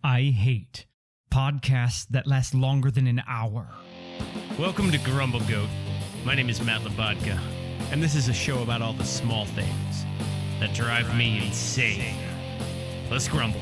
I hate podcasts that last longer than an hour. Welcome to Grumble Goat. My name is Matt Labodka, and this is a show about all the small things that drive me insane. Let's grumble.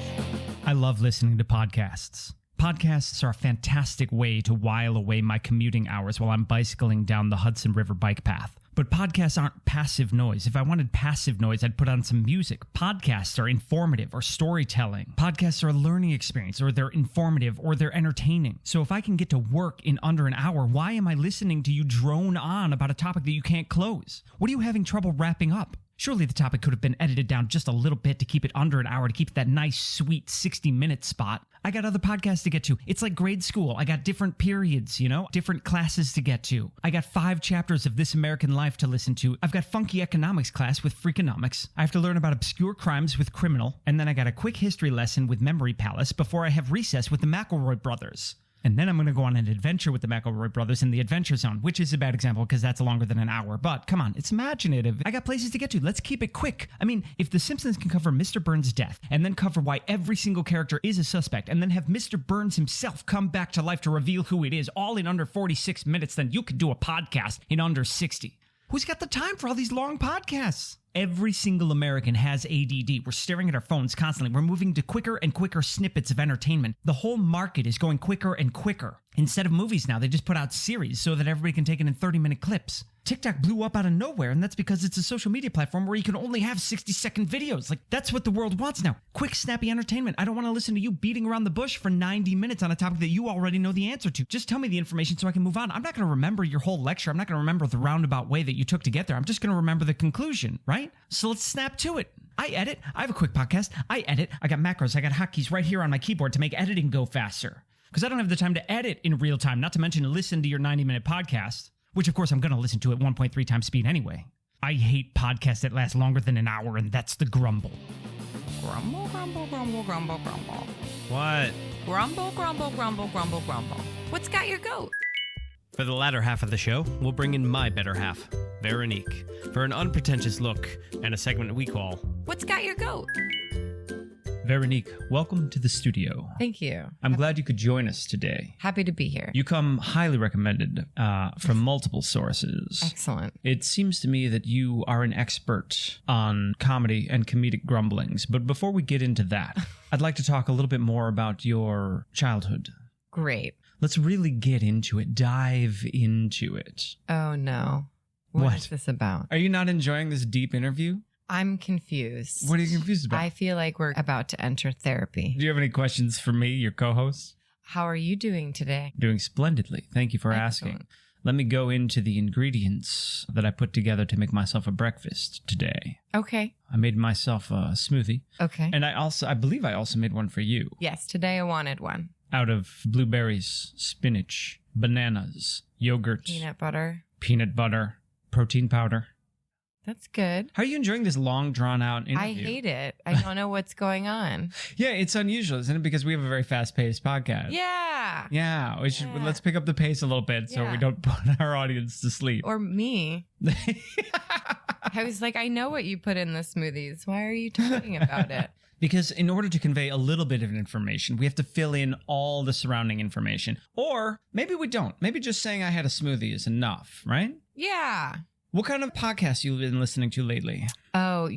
I love listening to podcasts. Podcasts are a fantastic way to while away my commuting hours while I'm bicycling down the Hudson River bike path. But podcasts aren't passive noise. If I wanted passive noise, I'd put on some music. Podcasts are informative or storytelling. Podcasts are a learning experience, or they're informative, or they're entertaining. So if I can get to work in under an hour, why am I listening to you drone on about a topic that you can't close? What are you having trouble wrapping up? Surely the topic could have been edited down just a little bit to keep it under an hour, to keep that nice, sweet 60-minute spot. I got other podcasts to get to. It's like grade school. I got different periods, different classes to get to. I got 5 chapters of This American Life to listen to. I've got funky economics class with Freakonomics. I have to learn about obscure crimes with Criminal. And then I got a quick history lesson with Memory Palace before I have recess with the McElroy brothers. And then I'm going to go on an adventure with the McElroy brothers in the Adventure Zone, which is a bad example because that's longer than an hour. But come on, it's imaginative. I got places to get to. Let's keep it quick. I mean, if The Simpsons can cover Mr. Burns' death and then cover why every single character is a suspect and then have Mr. Burns himself come back to life to reveal who it is, all in under 46 minutes, then you could do a podcast in under 60. Who's got the time for all these long podcasts? Every single American has ADD. We're staring at our phones constantly. We're moving to quicker and quicker snippets of entertainment. The whole market is going quicker and quicker. Instead of movies now, they just put out series so that everybody can take it in 30-minute clips. TikTok blew up out of nowhere, and that's because it's a social media platform where you can only have 60-second videos. Like, that's what the world wants now. Quick, snappy entertainment. I don't want to listen to you beating around the bush for 90 minutes on a topic that you already know the answer to. Just tell me the information so I can move on. I'm not going to remember your whole lecture. I'm not going to remember the roundabout way that you took to get there. I'm just going to remember the conclusion, right? So let's snap to it. I edit. I have a quick podcast. I edit. I got macros. I got hotkeys right here on my keyboard to make editing go faster. Because I don't have the time to edit in real time, not to mention listen to your 90-minute podcast, which, of course, I'm going to listen to at 1.3 times speed anyway. I hate podcasts that last longer than an hour, and that's the grumble. Grumble, grumble, grumble, grumble, grumble. What? Grumble, grumble, grumble, grumble, grumble. What's got your goat? For the latter half of the show, we'll bring in my better half, Veronique, for an unpretentious look and a segment we call What's got your goat? Veronique, welcome to the studio. Thank you. I'm glad you could join us today. Happy to be here. You come highly recommended from multiple sources. Excellent. It seems to me that you are an expert on comedy and comedic grumblings. But before we get into that, I'd like to talk a little bit more about your childhood. Great. Let's really get into it. Dive into it. Oh, no. What is this about? Are you not enjoying this deep interview? I'm confused. What are you confused about? I feel like we're about to enter therapy. Do you have any questions for me, your co-host? How are you doing today? Doing splendidly. Thank you for asking. Let me go into the ingredients that I put together to make myself a breakfast today. Okay. I made myself a smoothie. Okay. And I believe I also made one for you. Yes, today I wanted one. Out of blueberries, spinach, bananas, yogurt, Peanut butter. Protein powder. That's good. How are you enjoying this long, drawn-out interview? I hate it. I don't know what's going on. Yeah, it's unusual, isn't it? Because we have a very fast-paced podcast. Yeah. Yeah, let's pick up the pace a little bit so we don't put our audience to sleep. Or me. I was like, I know what you put in the smoothies. Why are you talking about it? Because in order to convey a little bit of information, we have to fill in all the surrounding information. Or maybe we don't. Maybe just saying I had a smoothie is enough, right? Yeah. What kind of podcasts you've been listening to lately? Oh,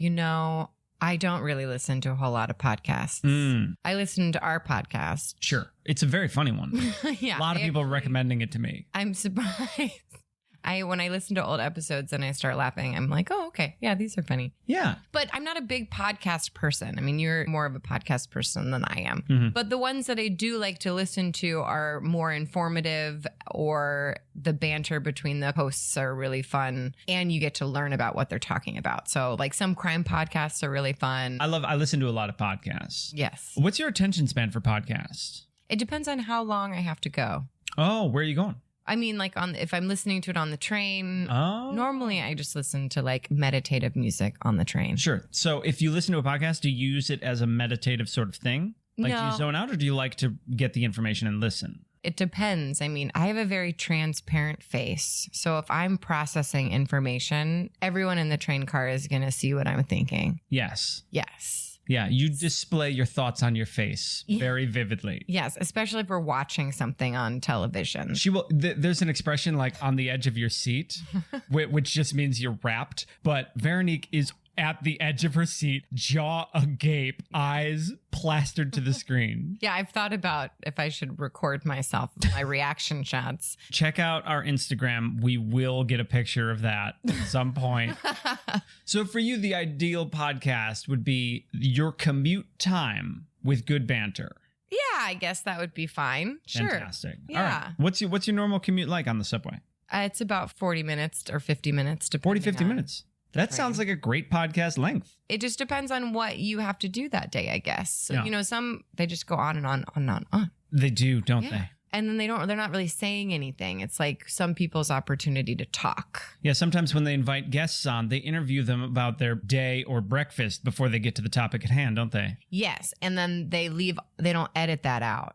I don't really listen to a whole lot of podcasts. I listen to our podcast. Sure. It's a very funny one. Yeah. A lot of people are recommending it to me. I'm surprised. When I listen to old episodes and I start laughing, I'm like, oh, okay. Yeah, these are funny. Yeah. But I'm not a big podcast person. I mean, you're more of a podcast person than I am. Mm-hmm. But the ones that I do like to listen to are more informative, or the banter between the hosts are really fun. And you get to learn about what they're talking about. So like some crime podcasts are really fun. I listen to a lot of podcasts. Yes. What's your attention span for podcasts? It depends on how long I have to go. Oh, where are you going? I mean, like if I'm listening to it on the train, normally I just listen to like meditative music on the train. Sure. So if you listen to a podcast, do you use it as a meditative sort of thing? Like, no. do you zone out, or do you like to get the information and listen? It depends. I mean, I have a very transparent face. So if I'm processing information, everyone in the train car is going to see what I'm thinking. Yes. Yes. Yeah, you display your thoughts on your face very vividly. Yes, especially if we're watching something on television. She will. There's an expression like on the edge of your seat, which just means you're rapt. But Veronique is at the edge of her seat, jaw agape, eyes plastered to the screen. Yeah, I've thought about if I should record myself, my reaction shots. Check out our Instagram. We will get a picture of that at some point. So for you, the ideal podcast would be your commute time with good banter. Yeah, I guess that would be fine. Sure. Fantastic. Yeah. All right. What's your normal commute like on the subway? It's about 40 minutes or 50 minutes. 50 minutes. That sounds like a great podcast length. It just depends on what you have to do that day, I guess. So, Yeah. some, they just go on and on and on and on. They do, don't they? And then they're not really saying anything. It's like some people's opportunity to talk. Yeah, sometimes when they invite guests on, they interview them about their day or breakfast before they get to the topic at hand, don't they? Yes. And then they don't edit that out.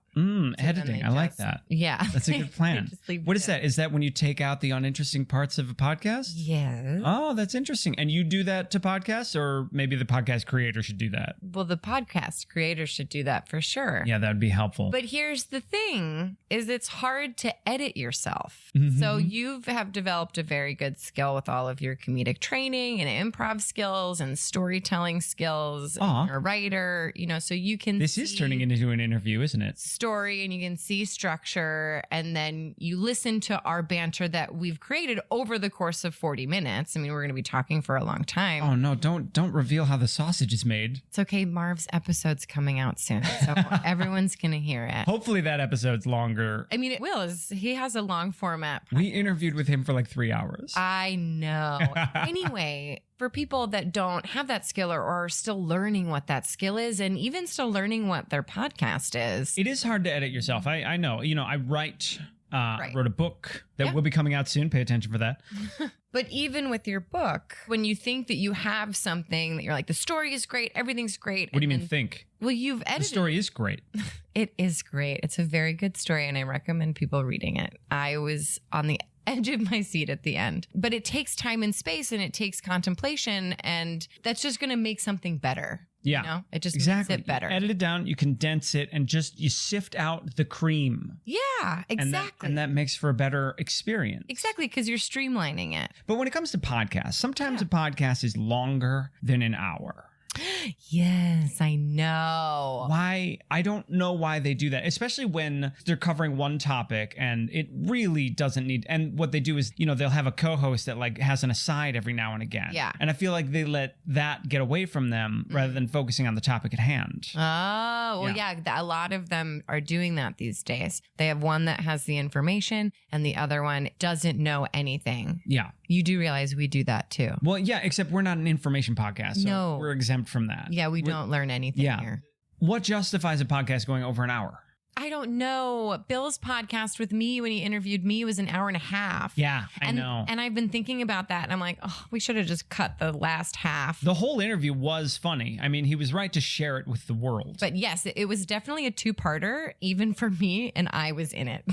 Editing. I like that. Yeah. That's a good plan. What is that? Is that when you take out the uninteresting parts of a podcast? Yes. Oh, that's interesting. And you do that to podcasts, or maybe the podcast creator should do that? Well, the podcast creator should do that for sure. Yeah, that would be helpful. But here's the thing, is it's hard to edit yourself. Mm-hmm. So you have developed a very good skill with all of your comedic training and improv skills and storytelling skills. And you're a writer, so you can This is turning into an interview, isn't it? Story, and you can see structure, and then you listen to our banter that we've created over the course of 40 minutes. I mean, we're going to be talking for a long time. Oh no, don't reveal how the sausage is made. It's okay. Marv's episode's coming out soon, so everyone's going to hear it. Hopefully that episode's longer. I mean, it will. He has a long format. We interviewed with him for like 3 hours. I know. Anyway, for people that don't have that skill or are still learning what that skill is, and even still learning what their podcast is. It is hard to edit yourself. I know. I wrote a book that will be coming out soon. Pay attention for that. But even with your book, when you think that you have something that you're like, the story is great, everything's great. What do you mean think? Well, you've edited. The story is great. It is great. It's a very good story, and I recommend people reading it. I was on the edge of my seat at the end. But it takes time and space, and it takes contemplation, and that's just going to make something better. Yeah. It just exactly. makes it better. You edit it down, you condense it, and you sift out the cream. Yeah, exactly. And that makes for a better experience. Exactly, because you're streamlining it. But when it comes to podcasts, sometimes a podcast is longer than an hour. Yes, I know. Why? I don't know why they do that, especially when they're covering one topic and it really doesn't need. And what they do is, they'll have a co-host that like has an aside every now and again. Yeah. And I feel like they let that get away from them rather than focusing on the topic at hand. Oh, well, yeah. A lot of them are doing that these days. They have one that has the information and the other one doesn't know anything. Yeah. You do realize we do that too. Well, yeah, except we're not an information podcast. So No. we're exempt from that. Yeah, we don't learn anything here. What justifies a podcast going over an hour? I don't know. Bill's podcast with me when he interviewed me was an hour and a half. Yeah, I know. And I've been thinking about that. And I'm like, we should have just cut the last half. The whole interview was funny. I mean, he was right to share it with the world. But yes, it was definitely a two-parter, even for me, and I was in it.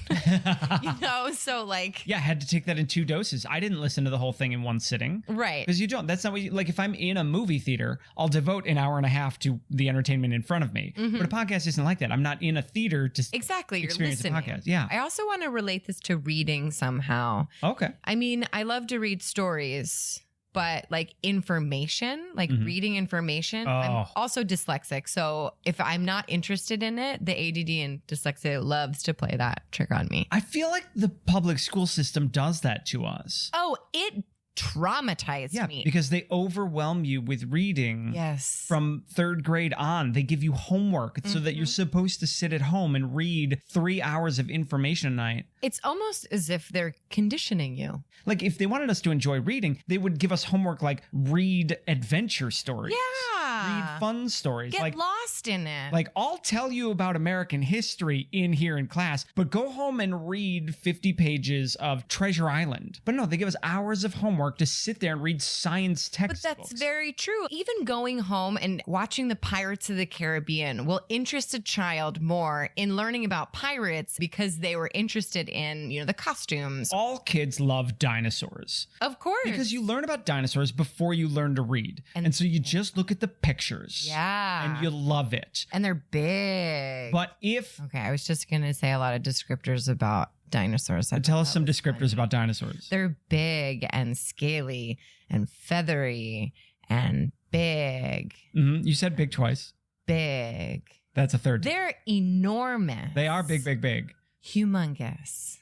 So like... Yeah, I had to take that in 2 doses. I didn't listen to the whole thing in one sitting. Right. Because you don't. That's not what like, if I'm in a movie theater, I'll devote an hour and a half to the entertainment in front of me. Mm-hmm. But a podcast isn't like that. I'm not in a theater to Exactly. You're experience listening. a podcast. Yeah. I also want to relate this to reading somehow. Okay. I mean, I love to read stories, but like information, like reading information. I'm also dyslexic. So if I'm not interested in it, the ADD and dyslexia loves to play that trick on me. I feel like the public school system does that to us. Oh, it traumatized me. Because they overwhelm you with reading. Yes. From 3rd grade on. They give you homework so that you're supposed to sit at home and read 3 hours of information a night. It's almost as if they're conditioning you. Like if they wanted us to enjoy reading, they would give us homework like read adventure stories. Yeah. Read fun stories. Get like, lost in it. Like I'll tell you about American history in here in class, but go home and read 50 pages of Treasure Island. But no, they give us hours of homework to sit there and read science textbooks. But that's very true. Even going home and watching the Pirates of the Caribbean will interest a child more in learning about pirates because they were interested in, the costumes. All kids love dinosaurs. Of course. Because you learn about dinosaurs before you learn to read. And so you just look at the pictures. Yeah. And you love it. And they're big. But if... Okay, I was just going to say a lot of descriptors about dinosaurs. Tell us some descriptors about dinosaurs. They're big and scaly and feathery and big. You said big twice. Big. That's a third. They're enormous. They are big, big, big. Humongous.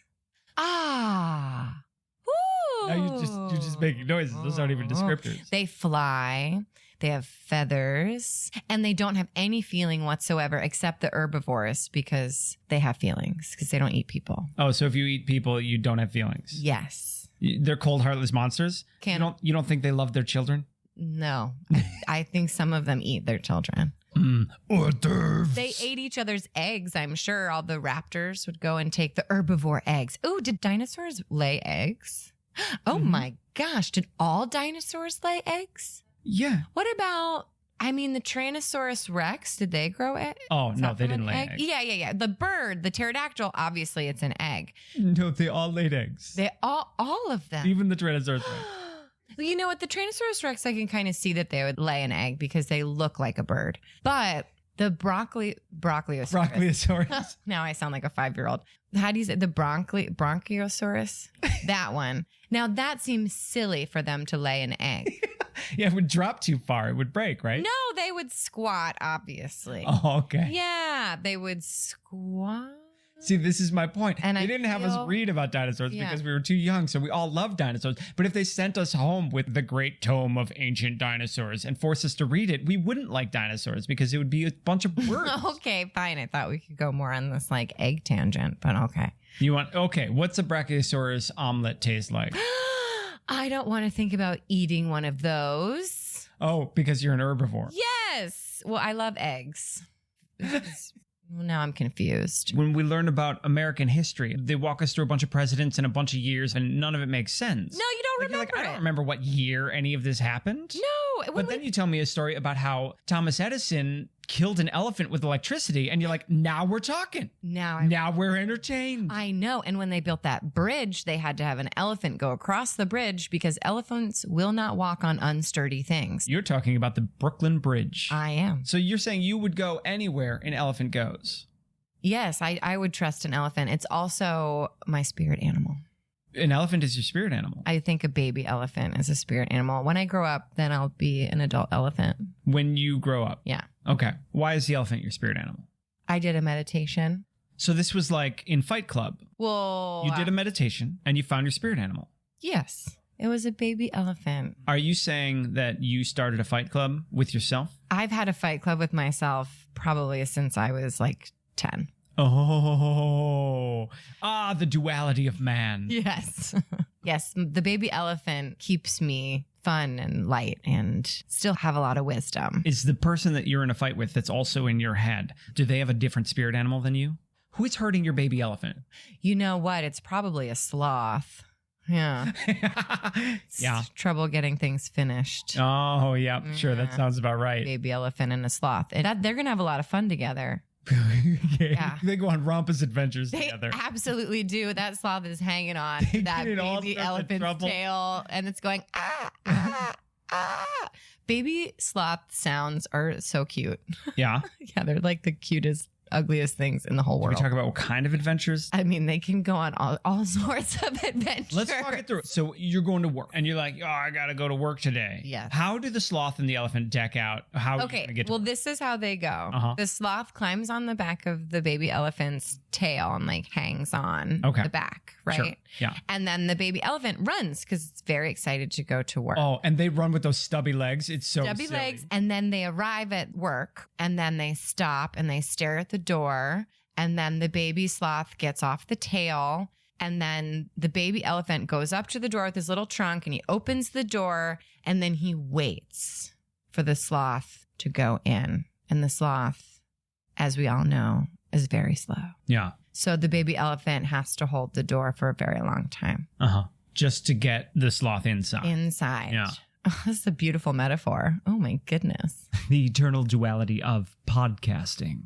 Ah. Woo. No, you're just making noises. Those aren't even descriptors. They fly. They have feathers. And they don't have any feeling whatsoever except the herbivores because they have feelings because they don't eat people. Oh, so if you eat people, you don't have feelings. Yes. They're cold, heartless monsters? You don't think they love their children? No. I think some of them eat their children. Hors d'oeuvres. They ate each other's eggs, I'm sure. All the raptors would go and take the herbivore eggs. Oh, did dinosaurs lay eggs? Oh my gosh. Did all dinosaurs lay eggs? Yeah. What about, the Tyrannosaurus Rex? Did they grow eggs? Oh, no, they didn't lay eggs. Yeah. The bird, the pterodactyl, obviously it's an egg. No, they all laid eggs. They all of them. Even the Tyrannosaurus Rex. You know what? The Tyrannosaurus Rex, I can kind of see that they would lay an egg because they look like a bird. But the Brachiosaurus. Now I sound like a 5-year-old. How do you say the Brachiosaurus? That one. Now that seems silly for them to lay an egg. Yeah, it would drop too far. It would break, right? No, they would squat, obviously. Oh, okay. Yeah, they would squat. See, this is my point. And they didn't have us read about dinosaurs because we were too young, so we all loved dinosaurs. But if they sent us home with the great tome of ancient dinosaurs and forced us to read it, we wouldn't like dinosaurs because it would be a bunch of words. Okay, fine. I thought we could go more on this egg tangent, but okay. What's a Brachiosaurus omelet taste like? I don't want to think about eating one of those. Oh, because you're an herbivore. Yes. Well, I love eggs. Now I'm confused. When we learn about American history, they walk us through a bunch of presidents and a bunch of years, and none of it makes sense. No, you don't remember it. I don't remember what year any of this happened. No. But then you tell me a story about how Thomas Edison killed an elephant with electricity, and you're like, now we're talking. Now we're entertained. I know. And when they built that bridge, they had to have an elephant go across the bridge because elephants will not walk on unsturdy things. You're talking about the Brooklyn Bridge. I am. So you're saying you would go anywhere an elephant goes? Yes, I would trust an elephant. It's also my spirit animal. An elephant is your spirit animal. I think a baby elephant is a spirit animal. When I grow up, then I'll be an adult elephant. When you grow up? Yeah. Okay. Why is the elephant your spirit animal? I did a meditation. So this was like in Fight Club. Well, you did a meditation and you found your spirit animal. Yes. It was a baby elephant. Are you saying that you started a Fight Club with yourself? I've had a Fight Club with myself probably since I was 10. Oh, the duality of man. Yes. Yes. The baby elephant keeps me fun and light and still have a lot of wisdom. Is the person that you're in a fight with that's also in your head, do they have a different spirit animal than you? Who is hurting your baby elephant? You know what? It's probably a sloth. Yeah. Yeah. Trouble getting things finished. Oh, yeah. Sure. That sounds about right. Baby elephant and a sloth. They're going to have a lot of fun together. Yeah. They go on rompous adventures together. They absolutely do. That sloth is hanging on that baby elephant's tail and it's going, ah, ah, ah. Baby sloth sounds are so cute. Yeah. Yeah, they're like the cutest, ugliest things in the whole world. Can we talk about what kind of adventures? I mean, they can go on all sorts of adventures. Let's talk it through. So you're going to work and you're like, I got to go to work today. Yes. How do the sloth and the elephant deck out? How are you going to get to work? This is how they go. The sloth climbs on the back of the baby elephant's tail and hangs on the back, right? Sure. Yeah. And then the baby elephant runs because it's very excited to go to work. Oh, and they run with those stubby legs. It's so stubby silly. legs. And then they arrive at work and then they stop and they stare at the door. And then the baby sloth gets off the tail. And then the baby elephant goes up to the door with his little trunk and he opens the door and then he waits for the sloth to go in. And the sloth, as we all know, is very slow. Yeah. So the baby elephant has to hold the door for a very long time. Just to get the sloth inside. Yeah. Oh, this is a beautiful metaphor. Oh my goodness. The eternal duality of podcasting.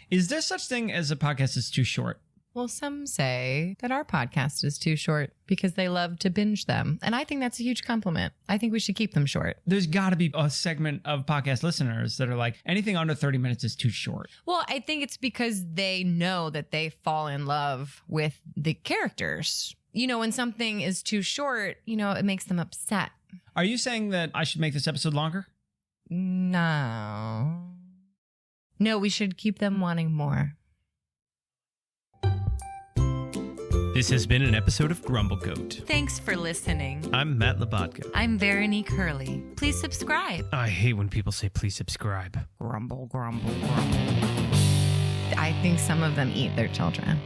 Is there such thing as a podcast that's too short? Well, some say that our podcast is too short because they love to binge them. And I think that's a huge compliment. I think we should keep them short. There's got to be a segment of podcast listeners that are like, anything under 30 minutes is too short. Well, I think it's because they know that they fall in love with the characters. You know, when something is too short, you know, it makes them upset. Are you saying that I should make this episode longer? No. No, we should keep them wanting more. This has been an episode of Grumble Goat. Thanks for listening. I'm Matt Labodka. I'm Veronique Hurley. Please subscribe. I hate when people say please subscribe. Grumble, grumble, grumble. I think some of them eat their children.